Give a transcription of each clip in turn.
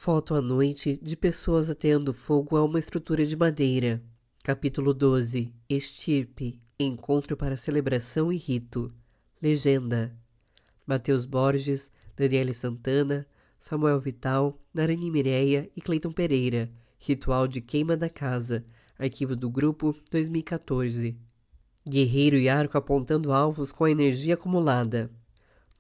Foto à noite de pessoas ateando fogo a uma estrutura de madeira. Capítulo 12. Estirpe. Encontro para celebração e rito. Legenda. Matheus Borges, Daniele Santana, Samuel Vital, Narani Mireia e Cleiton Pereira. Ritual de queima da casa. Arquivo do grupo 2014. Guerreiro e arco apontando alvos com a energia acumulada.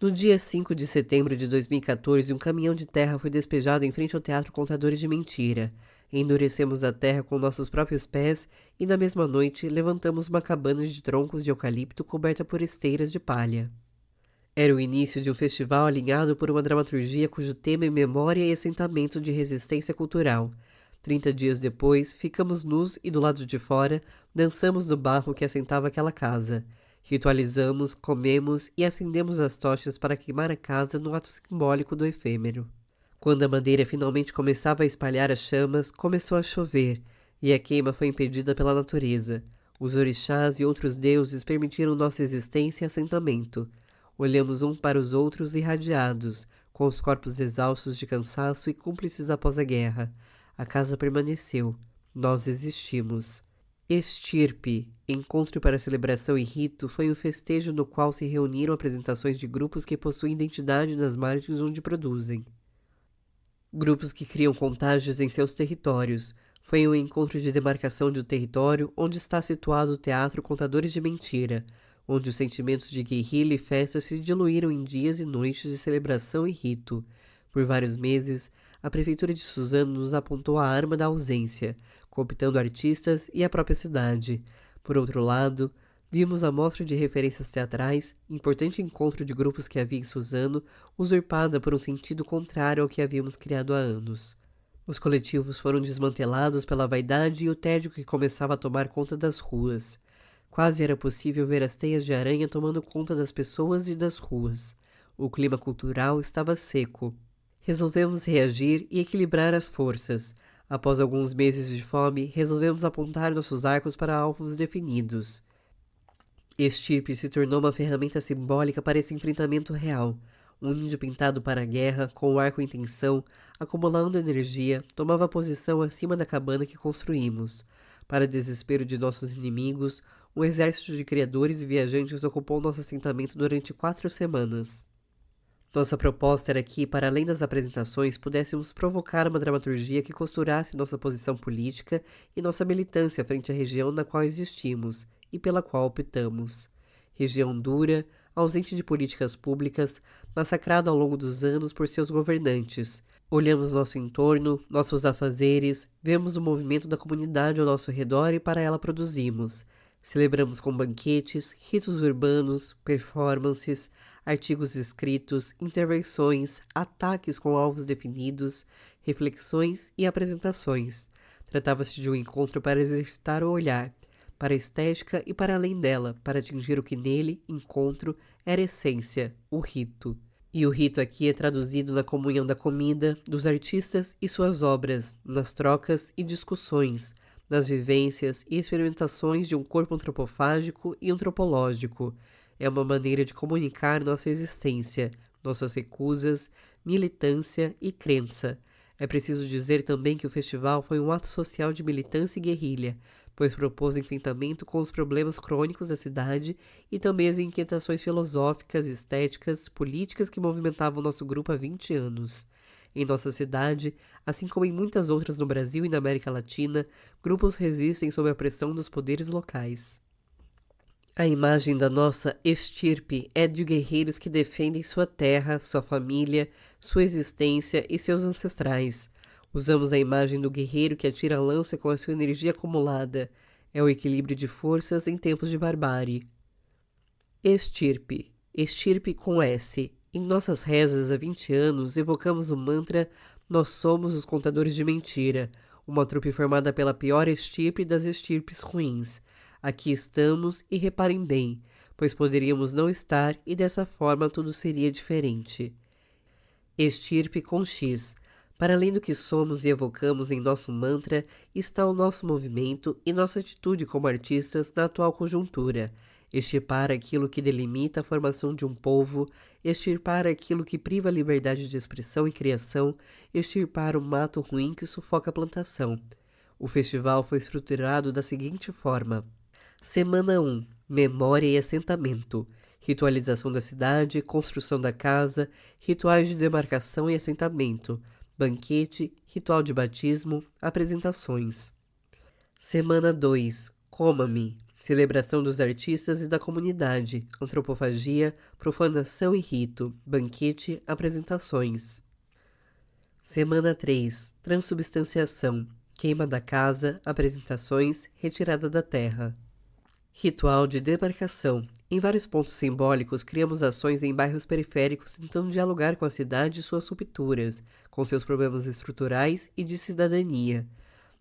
No dia 5 de setembro de 2014, um caminhão de terra foi despejado em frente ao Teatro Contadores de Mentira. Endurecemos a terra com nossos próprios pés e, na mesma noite, levantamos uma cabana de troncos de eucalipto coberta por esteiras de palha. Era o início de um festival alinhado por uma dramaturgia cujo tema é memória e assentamento de resistência cultural. 30 dias depois, ficamos nus e, do lado de fora, dançamos no barro que assentava aquela casa. Ritualizamos, comemos e acendemos as tochas para queimar a casa no ato simbólico do efêmero. Quando a madeira finalmente começava a espalhar as chamas, começou a chover, e a queima foi impedida pela natureza. Os orixás e outros deuses permitiram nossa existência e assentamento. Olhamos um para os outros irradiados, com os corpos exaustos de cansaço e cúmplices após a guerra. A casa permaneceu. Nós existimos. Estirpe, encontro para celebração e rito, foi um festejo no qual se reuniram apresentações de grupos que possuem identidade nas margens onde produzem. Grupos que criam contágios em seus territórios. Foi um encontro de demarcação de um território onde está situado o Teatro Contadores de Mentira, onde os sentimentos de guerrilha e festa se diluíram em dias e noites de celebração e rito. Por vários meses, a Prefeitura de Suzano nos apontou a arma da ausência, cooptando artistas e a própria cidade. Por outro lado, vimos a mostra de referências teatrais, importante encontro de grupos que havia em Suzano, usurpada por um sentido contrário ao que havíamos criado há anos. Os coletivos foram desmantelados pela vaidade e o tédio que começava a tomar conta das ruas. Quase era possível ver as teias de aranha tomando conta das pessoas e das ruas. O clima cultural estava seco. Resolvemos reagir e equilibrar as forças. Após alguns meses de fome, resolvemos apontar nossos arcos para alvos definidos. Estirpe se tornou uma ferramenta simbólica para esse enfrentamento real. Um índio pintado para a guerra, com o arco em tensão, acumulando energia, tomava posição acima da cabana que construímos. Para desespero de nossos inimigos, um exército de criadores e viajantes ocupou nosso assentamento durante 4 semanas. Nossa proposta era que, para além das apresentações, pudéssemos provocar uma dramaturgia que costurasse nossa posição política e nossa militância frente à região na qual existimos e pela qual optamos. Região dura, ausente de políticas públicas, massacrada ao longo dos anos por seus governantes. Olhamos nosso entorno, nossos afazeres, vemos o movimento da comunidade ao nosso redor e para ela produzimos. Celebramos com banquetes, ritos urbanos, performances, artigos escritos, intervenções, ataques com alvos definidos, reflexões e apresentações. Tratava-se de um encontro para exercitar o olhar, para a estética e para além dela, para atingir o que nele, encontro, era essência, o rito. E o rito aqui é traduzido na comunhão da comida, dos artistas e suas obras, nas trocas e discussões, nas vivências e experimentações de um corpo antropofágico e antropológico. É uma maneira de comunicar nossa existência, nossas recusas, militância e crença. É preciso dizer também que o festival foi um ato social de militância e guerrilha, pois propôs enfrentamento com os problemas crônicos da cidade e também as inquietações filosóficas, estéticas, políticas que movimentavam nosso grupo há 20 anos. Em nossa cidade, assim como em muitas outras no Brasil e na América Latina, grupos resistem sob a pressão dos poderes locais. A imagem da nossa estirpe é de guerreiros que defendem sua terra, sua família, sua existência e seus ancestrais. Usamos a imagem do guerreiro que atira a lança com a sua energia acumulada. É o equilíbrio de forças em tempos de barbárie. Estirpe. Estirpe com S. Em nossas rezas há 20 anos, evocamos o mantra Nós somos os contadores de mentira, uma trupe formada pela pior estirpe das estirpes ruins. Aqui estamos e reparem bem, pois poderíamos não estar e dessa forma tudo seria diferente. Estirpe com X. Para além do que somos e evocamos em nosso mantra, está o nosso movimento e nossa atitude como artistas na atual conjuntura. extirpar aquilo que delimita a formação de um povo, extirpar aquilo que priva a liberdade de expressão e criação, extirpar o mato ruim que sufoca a plantação. O festival foi estruturado da seguinte forma: Semana 1. Memória e assentamento. Ritualização da cidade, construção da casa, rituais de demarcação e assentamento, banquete, ritual de batismo, apresentações. Semana 2. Coma-me. Celebração dos artistas e da comunidade, antropofagia, profanação e rito, banquete, apresentações. Semana 3. Transubstanciação, queima da casa, apresentações, retirada da terra. Ritual de demarcação. Em vários pontos simbólicos, criamos ações em bairros periféricos tentando dialogar com a cidade e suas rupturas, com seus problemas estruturais e de cidadania.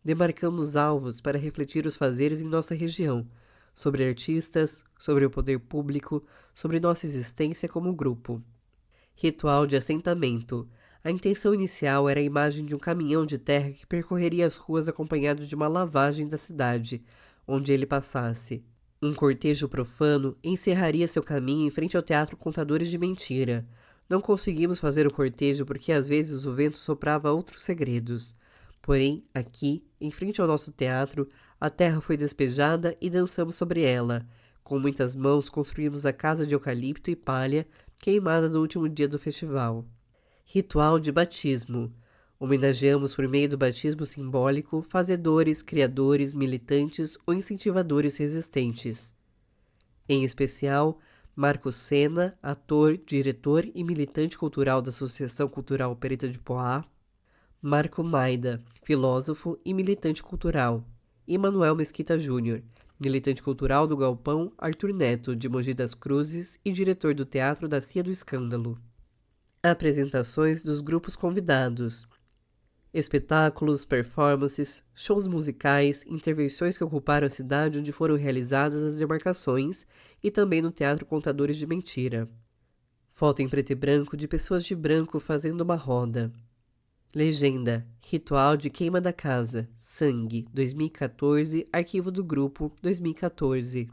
Demarcamos alvos para refletir os fazeres em nossa região, sobre artistas, sobre o poder público, sobre nossa existência como grupo. Ritual de assentamento. A intenção inicial era a imagem de um caminhão de terra que percorreria as ruas acompanhado de uma lavagem da cidade, onde ele passasse. Um cortejo profano encerraria seu caminho em frente ao Teatro Contadores de Mentira. Não conseguimos fazer o cortejo porque às vezes o vento soprava outros segredos. Porém, aqui, em frente ao nosso teatro, a terra foi despejada e dançamos sobre ela. Com muitas mãos construímos a casa de eucalipto e palha, queimada no último dia do festival. Ritual de batismo. Homenageamos por meio do batismo simbólico fazedores, criadores, militantes ou incentivadores resistentes. Em especial, Marco Sena, ator, diretor e militante cultural da Associação Cultural Preta de Poá, Marco Maida, filósofo e militante cultural, e Manuel Mesquita Júnior, militante cultural do Galpão Arthur Neto, de Mogi das Cruzes e diretor do Teatro da Cia do Escândalo. Apresentações dos grupos convidados. Espetáculos, performances, shows musicais, intervenções que ocuparam a cidade onde foram realizadas as demarcações e também no Teatro Contadores de Mentira. Foto em preto e branco de pessoas de branco fazendo uma roda. Legenda: Ritual de Queima da Casa, Sangue, 2014, Arquivo do Grupo, 2014.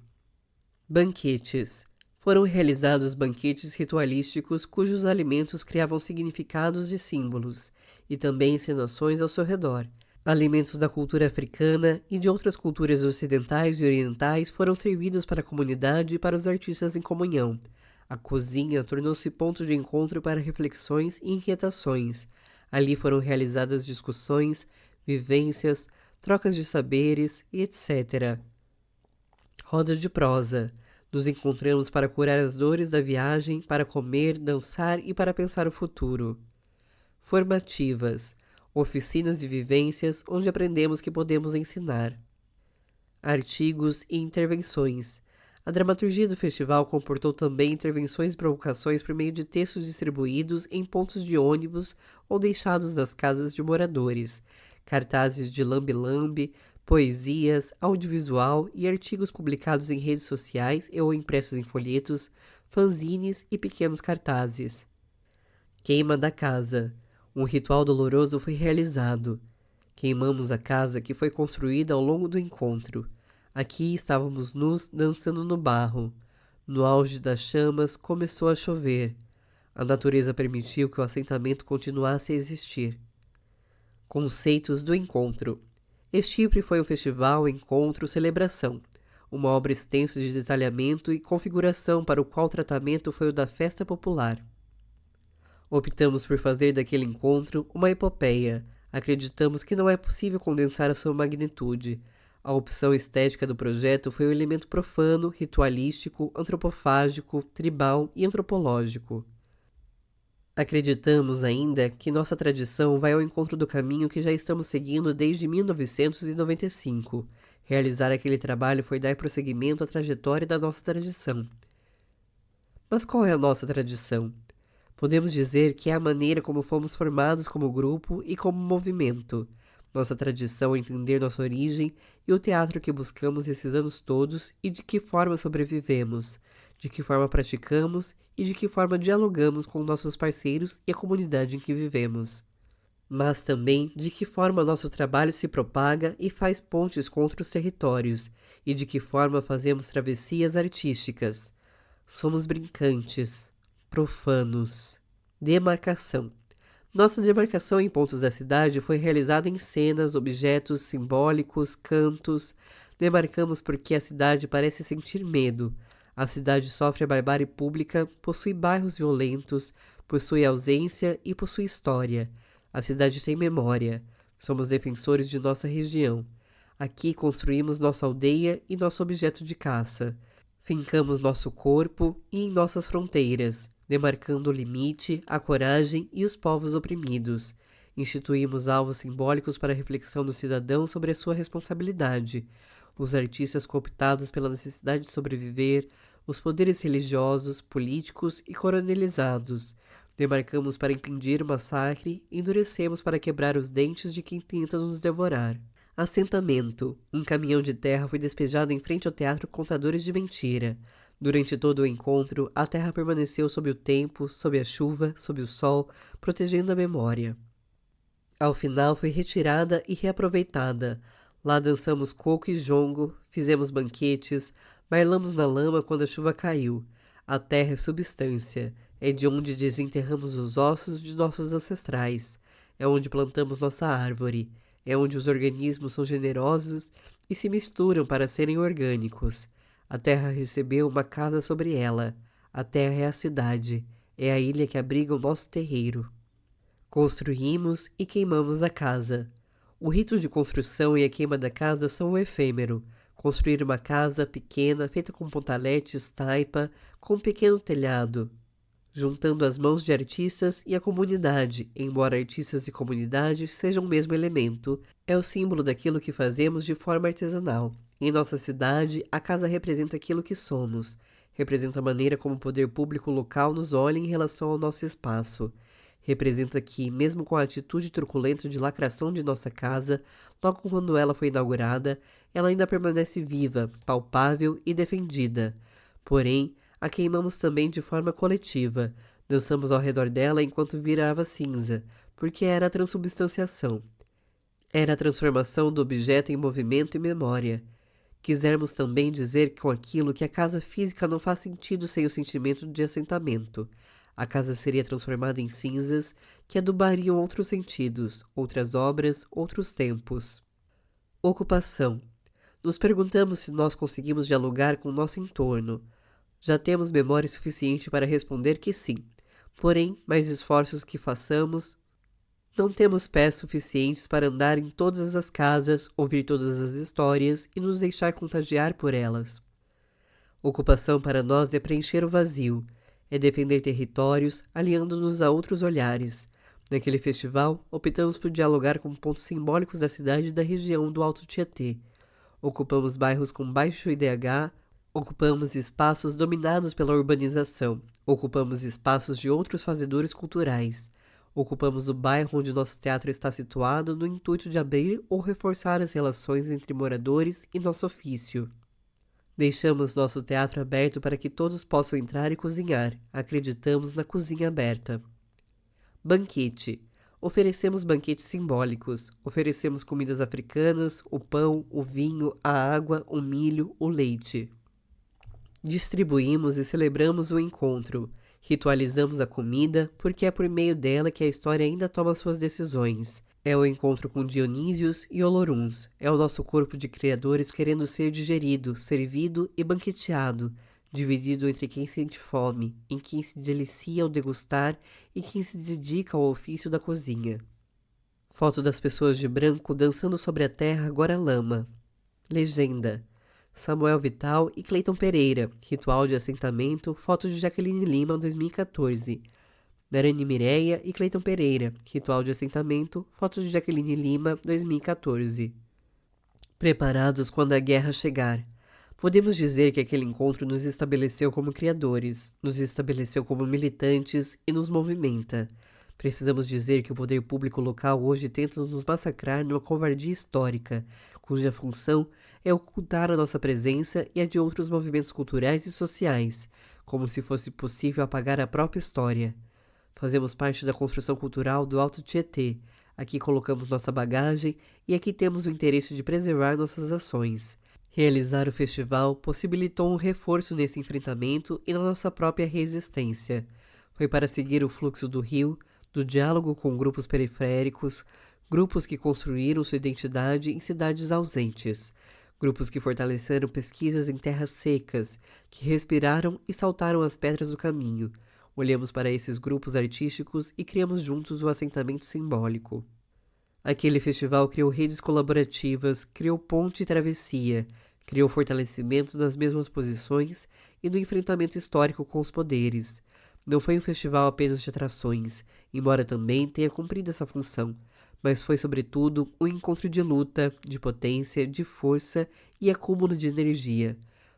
Banquetes. Foram realizados banquetes ritualísticos cujos alimentos criavam significados e símbolos, e também encenações ao seu redor. Alimentos da cultura africana e de outras culturas ocidentais e orientais foram servidos para a comunidade e para os artistas em comunhão. A cozinha tornou-se ponto de encontro para reflexões e inquietações. Ali foram realizadas discussões, vivências, trocas de saberes e etc. Roda de prosa. Nos encontramos para curar as dores da viagem, para comer, dançar e para pensar o futuro. Formativas. Oficinas e vivências onde aprendemos que podemos ensinar. Artigos e intervenções. A dramaturgia do festival comportou também intervenções e provocações por meio de textos distribuídos em pontos de ônibus ou deixados nas casas de moradores, cartazes de lambe-lambe, poesias, audiovisual e artigos publicados em redes sociais ou impressos em folhetos, fanzines e pequenos cartazes. Queima da casa. Um ritual doloroso foi realizado. Queimamos a casa que foi construída ao longo do encontro. Aqui estávamos nus dançando no barro. No auge das chamas começou a chover. A natureza permitiu que o assentamento continuasse a existir. Conceitos do encontro. Estipre foi um festival, encontro, celebração. Uma obra extensa de detalhamento e configuração para o qual o tratamento foi o da festa popular. Optamos por fazer daquele encontro uma epopeia. Acreditamos que não é possível condensar a sua magnitude. A opção estética do projeto foi o elemento profano, ritualístico, antropofágico, tribal e antropológico. Acreditamos ainda que nossa tradição vai ao encontro do caminho que já estamos seguindo desde 1995. Realizar aquele trabalho foi dar prosseguimento à trajetória da nossa tradição. Mas qual é a nossa tradição? Podemos dizer que é a maneira como fomos formados como grupo e como movimento. Nossa tradição é entender nossa origem e o teatro que buscamos esses anos todos e de que forma sobrevivemos, de que forma praticamos e de que forma dialogamos com nossos parceiros e a comunidade em que vivemos. mas também de que forma nosso trabalho se propaga e faz pontes contra os territórios, e de que forma fazemos travessias artísticas. Somos brincantes, profanos. Demarcação. Nossa demarcação em pontos da cidade foi realizada em cenas, objetos simbólicos, cantos. Demarcamos porque a cidade parece sentir medo. A cidade sofre a barbárie pública, possui bairros violentos, possui ausência e possui história. A cidade tem memória. Somos defensores de nossa região. Aqui construímos nossa aldeia e nosso objeto de caça. Fincamos nosso corpo e em nossas fronteiras, demarcando o limite, a coragem e os povos oprimidos. Instituímos alvos simbólicos para a reflexão do cidadão sobre a sua responsabilidade. Os artistas cooptados pela necessidade de sobreviver, os poderes religiosos, políticos e coronelizados. Demarcamos para impedir o massacre, endurecemos para quebrar os dentes de quem tenta nos devorar. Assentamento. Um caminhão de terra foi despejado em frente ao Teatro Contadores de Mentira. Durante todo o encontro, a terra permaneceu sob o tempo, sob a chuva, sob o sol, protegendo a memória. Ao final foi retirada e reaproveitada. Lá dançamos coco e jongo, fizemos banquetes, bailamos na lama quando a chuva caiu. A terra é substância, é de onde desenterramos os ossos de nossos ancestrais, é onde plantamos nossa árvore, é onde os organismos são generosos e se misturam para serem orgânicos. A terra recebeu uma casa sobre ela, a terra é a cidade, é a ilha que abriga o nosso terreiro. Construímos e queimamos a casa. O rito de construção e a queima da casa são o efêmero. Construir uma casa pequena, feita com pontaletes, taipa, com um pequeno telhado, juntando as mãos de artistas e a comunidade, embora artistas e comunidade sejam o mesmo elemento, é o símbolo daquilo que fazemos de forma artesanal. Em nossa cidade, a casa representa aquilo que somos, representa a maneira como o poder público local nos olha em relação ao nosso espaço. Representa que, mesmo com a atitude truculenta de lacração de nossa casa, logo quando ela foi inaugurada, ela ainda permanece viva, palpável e defendida. Porém, a queimamos também de forma coletiva. Dançamos ao redor dela enquanto virava cinza, porque era a transubstanciação. Era a transformação do objeto em movimento e memória. Quisermos também dizer com aquilo que a casa física não faz sentido sem o sentimento de assentamento. A casa seria transformada em cinzas que adubariam outros sentidos, outras obras, outros tempos. Ocupação. Nos perguntamos se nós conseguimos dialogar com o nosso entorno. Já temos memória suficiente para responder que sim. Porém, mais esforços que façamos, não temos pés suficientes para andar em todas as casas, ouvir todas as histórias e nos deixar contagiar por elas. Ocupação para nós é preencher o vazio, é defender territórios, aliando-nos a outros olhares. Naquele festival, optamos por dialogar com pontos simbólicos da cidade e da região do Alto Tietê. Ocupamos bairros com baixo IDH, ocupamos espaços dominados pela urbanização, ocupamos espaços de outros fazedores culturais. Ocupamos o bairro onde nosso teatro está situado no intuito de abrir ou reforçar as relações entre moradores e nosso ofício. Deixamos nosso teatro aberto para que todos possam entrar e cozinhar. Acreditamos na cozinha aberta. Banquete. Oferecemos banquetes simbólicos. Oferecemos comidas africanas, o pão, o vinho, a água, o milho, o leite. Distribuímos e celebramos o encontro. Ritualizamos a comida, porque é por meio dela que a história ainda toma suas decisões. É o encontro com Dionísios e Oloruns. É o nosso corpo de criadores querendo ser digerido, servido e banqueteado, dividido entre quem sente fome, em quem se delicia ao degustar e quem se dedica ao ofício da cozinha. Foto das pessoas de branco dançando sobre a terra agora lama. Legenda. Samuel Vital e Cleiton Pereira. Ritual de assentamento. Foto de Jaqueline Lima, 2014. Narani Mireia e Cleiton Pereira. Ritual de assentamento. Foto de Jaqueline Lima, 2014. Preparados quando a guerra chegar. Podemos dizer que aquele encontro nos estabeleceu como criadores, nos estabeleceu como militantes e nos movimenta. Precisamos dizer que o poder público local hoje tenta nos massacrar numa covardia histórica, cuja função é ocultar a nossa presença e a de outros movimentos culturais e sociais, como se fosse possível apagar a própria história. Fazemos parte da construção cultural do Alto Tietê. Aqui colocamos nossa bagagem e aqui temos o interesse de preservar nossas ações. Realizar o festival possibilitou um reforço nesse enfrentamento e na nossa própria resistência. Foi para seguir o fluxo do rio, do diálogo com grupos periféricos, grupos que construíram sua identidade em cidades ausentes, grupos que fortaleceram pesquisas em terras secas, que respiraram e saltaram as pedras do caminho. Olhamos para esses grupos artísticos e criamos juntos o assentamento simbólico. Aquele festival criou redes colaborativas, criou ponte e travessia, criou fortalecimento nas mesmas posições e no enfrentamento histórico com os poderes. Não foi um festival apenas de atrações, embora também tenha cumprido essa função, mas foi, sobretudo, um encontro de luta, de potência, de força e acúmulo de energia.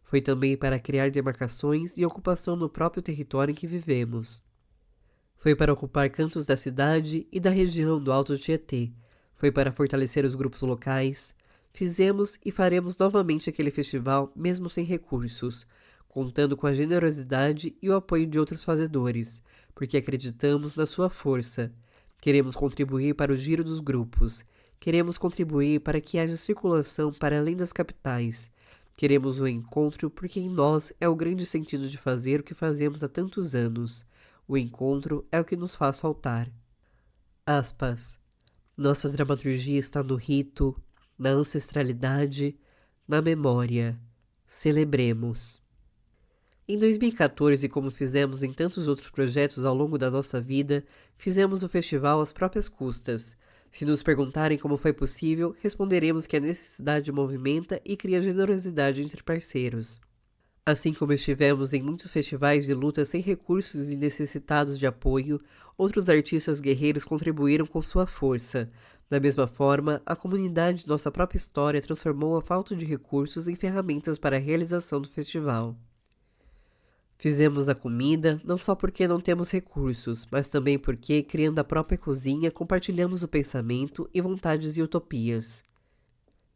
Foi também para criar demarcações e ocupação no próprio território em que vivemos. Foi para ocupar cantos da cidade e da região do Alto Tietê. Foi para fortalecer os grupos locais. Fizemos e faremos novamente aquele festival mesmo sem recursos, contando com a generosidade e o apoio de outros fazedores, porque acreditamos na sua força. Queremos contribuir para o giro dos grupos. Queremos contribuir para que haja circulação para além das capitais. Queremos o encontro porque em nós é o grande sentido de fazer o que fazemos há tantos anos. O encontro é o que nos faz saltar. Aspas. Nossa dramaturgia está no rito, na ancestralidade, na memória. Celebremos. Em 2014, como fizemos em tantos outros projetos ao longo da nossa vida, fizemos o festival às próprias custas. Se nos perguntarem como foi possível, responderemos que a necessidade movimenta e cria generosidade entre parceiros. Assim como estivemos em muitos festivais de luta sem recursos e necessitados de apoio, outros artistas guerreiros contribuíram com sua força. Da mesma forma, a comunidade de nossa própria história transformou a falta de recursos em ferramentas para a realização do festival. Fizemos a comida não só porque não temos recursos, mas também porque, criando a própria cozinha, compartilhamos o pensamento e vontades e utopias.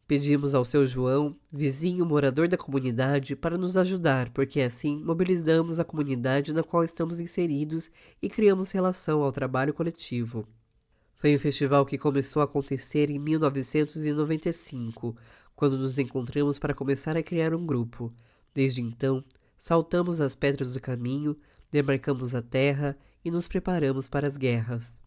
Pedimos ao seu João, vizinho morador da comunidade, para nos ajudar, porque assim mobilizamos a comunidade na qual estamos inseridos e criamos relação ao trabalho coletivo. Foi um festival que começou a acontecer em 1995, quando nos encontramos para começar a criar um grupo. Desde então, saltamos as pedras do caminho, demarcamos a terra e nos preparamos para as guerras.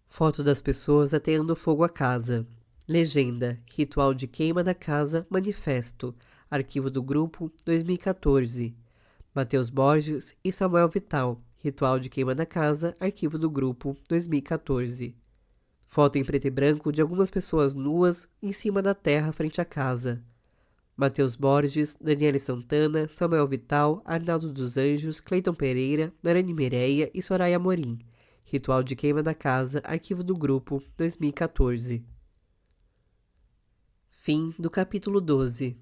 Foto das pessoas ateando fogo à casa. Legenda: Ritual de queima da casa, manifesto. Arquivo do grupo, 2014. Matheus Borges e Samuel Vital. Ritual de queima da casa, arquivo do grupo, 2014. Foto em preto e branco de algumas pessoas nuas em cima da terra frente à casa. Matheus Borges, Daniele Santana, Samuel Vital, Arnaldo dos Anjos, Cleiton Pereira, Narane Mireia e Soraya Amorim. Ritual de queima da casa, arquivo do grupo, 2014. Fim do capítulo 12.